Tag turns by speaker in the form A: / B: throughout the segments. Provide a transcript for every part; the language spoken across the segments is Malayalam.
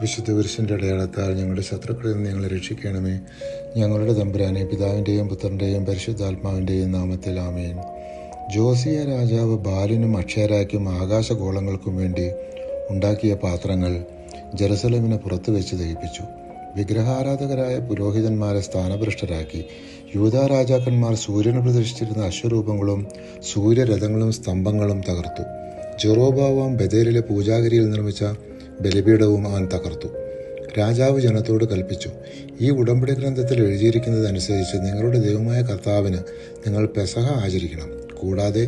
A: വിശുദ്ധ കുരിശിൻ്റെ അടയാളത്താൽ ഞങ്ങളുടെ ശത്രുക്കളിൽ നിന്ന് ഞങ്ങളെ രക്ഷിക്കണമേ. ഞങ്ങളുടെ തമ്പുരാനെ, പിതാവിൻ്റെയും പുത്രൻ്റെയും പരിശുദ്ധാത്മാവിൻ്റെയും നാമത്തിൽ ആമേൻ. ജോസിയ രാജാവ് ബാലിനും അക്ഷയരായ്ക്കും ആകാശഗോളങ്ങൾക്കും വേണ്ടി ഉണ്ടാക്കിയ പാത്രങ്ങൾ ജെറുസലേമിന് പുറത്തു വെച്ച് ദഹിപ്പിച്ചു. വിഗ്രഹാരാധകരായ പുരോഹിതന്മാരെ സ്ഥാനഭ്രഷ്ടരാക്കി. യൂദാ രാജാക്കന്മാർ സൂര്യന് പ്രതിഷ്ഠിച്ചിരുന്ന അശ്വരൂപങ്ങളും സൂര്യരഥങ്ങളും സ്തംഭങ്ങളും തകർത്തു. ജെറോബോവാം ബഥേലിലെ പൂജാഗിരിയിൽ നിർമ്മിച്ച ബലിപീഠവും അവൻ തകർത്തു. രാജാവ് ജനത്തോട് കൽപ്പിച്ചു, ഈ ഉടമ്പടി ഗ്രന്ഥത്തിൽ എഴുതിയിരിക്കുന്നതനുസരിച്ച് നിങ്ങളുടെ ദൈവമായ കർത്താവിന് നിങ്ങൾ പെസഹ ആചരിക്കണം. കൂടാതെ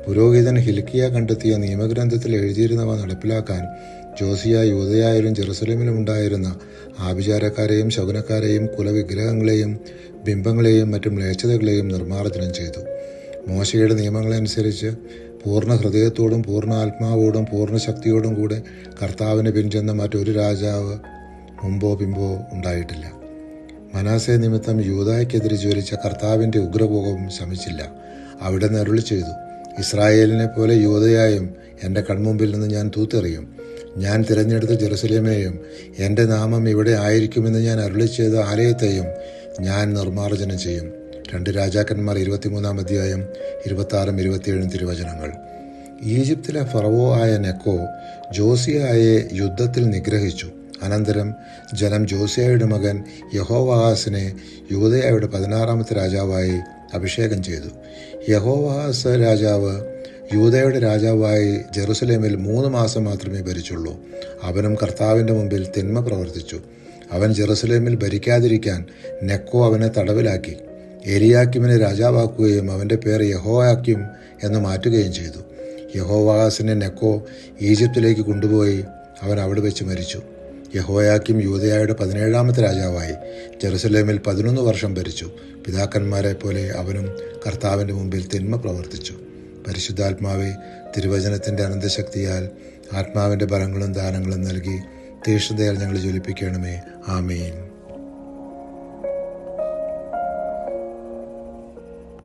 A: പുരോഹിതൻ ഹിൽക്കിയ കണ്ടെത്തിയ നിയമഗ്രന്ഥത്തിൽ എഴുതിയിരുന്നവ നടപ്പിലാക്കാൻ ജോസിയ യൂദയായാലും ജെറുസലേമിലും ഉണ്ടായിരുന്ന ആഭിചാരക്കാരെയും ശകുനക്കാരെയും കുലവിഗ്രഹങ്ങളെയും ബിംബങ്ങളെയും മറ്റു മ്ലേച്ഛതകളെയും നിർമ്മാർജ്ജനം ചെയ്തു. മോശയുടെ നിയമങ്ങളനുസരിച്ച് പൂർണ്ണ ഹൃദയത്തോടും പൂർണ്ണ ആത്മാവോടും പൂർണ്ണ ശക്തിയോടും കൂടെ കർത്താവിനെ പിൻചെന്ന മറ്റൊരു രാജാവ് മുമ്പോ പിമ്പോ ഉണ്ടായിട്ടില്ല. മനാസെ നിമിത്തം യൂദായ്ക്കെതിരെ ജ്വലിച്ച കർത്താവിൻ്റെ ഉഗ്രകോപം ശമിച്ചില്ല. അവിടുന്ന് അരുളി ചെയ്തു, ഇസ്രായേലിനെ പോലെ യൂദയായും എൻ്റെ കൺമുമ്പിൽ നിന്ന് ഞാൻ തൂത്തെറിയും. ഞാൻ തിരഞ്ഞെടുത്ത ജെറുസലേമെയും എൻ്റെ നാമം ഇവിടെ ആയിരിക്കുമെന്ന് ഞാൻ അരുളി ചെയ്ത ആലയത്തെയും ഞാൻ നിർമ്മാർജ്ജനം ചെയ്യും. 2 രാജാക്കന്മാർ 23-ാം അധ്യായം 26-27 തിരുവചനങ്ങൾ. ഈജിപ്തിലെ ഫറവോ ആയ നെക്കോ ജോസിയയെ യുദ്ധത്തിൽ നിഗ്രഹിച്ചു. അനന്തരം ജനം ജോസിയയുടെ മകൻ യഹോവാഹാസിനെ യൂദയായുടെ 16-ാമത്തെ രാജാവായി അഭിഷേകം ചെയ്തു. യഹോവാഹാസ് രാജാവ് യൂദയുടെ രാജാവായി ജെറുസലേമിൽ 3 മാസം മാത്രമേ ഭരിച്ചുള്ളൂ. അവനും കർത്താവിൻ്റെ മുമ്പിൽ തിന്മ പ്രവർത്തിച്ചു. അവൻ ജെറുസലേമിൽ ഭരിക്കാതിരിക്കാൻ നെക്കോ അവനെ തടവിലാക്കി. എലിയാക്കിമിനെ രാജാവാക്കുകയും അവൻ്റെ പേര് യഹോയാക്കിം എന്ന് മാറ്റുകയും ചെയ്തു. യഹോവാഹാസിനെ നെക്കോ ഈജിപ്തിലേക്ക് കൊണ്ടുപോയി അവൻ അവിടെ വെച്ച് മരിച്ചു. യഹോയാക്കിം യൂദയായുടെ 17-ാമത്തെ രാജാവായി ജെറുസലേമിൽ 11 വർഷം ഭരിച്ചു. പിതാക്കന്മാരെ പോലെ അവനും കർത്താവിൻ്റെ മുമ്പിൽ തിന്മ പ്രവർത്തിച്ചു. പരിശുദ്ധാത്മാവെ, തിരുവചനത്തിൻ്റെ അനന്തശക്തിയാൽ ആത്മാവിൻ്റെ ഫലങ്ങളും ദാനങ്ങളും നൽകി തീക്ഷ്ണതയാൽ ഞങ്ങളെ ജ്വലിപ്പിക്കണമേ. ആമേൻ.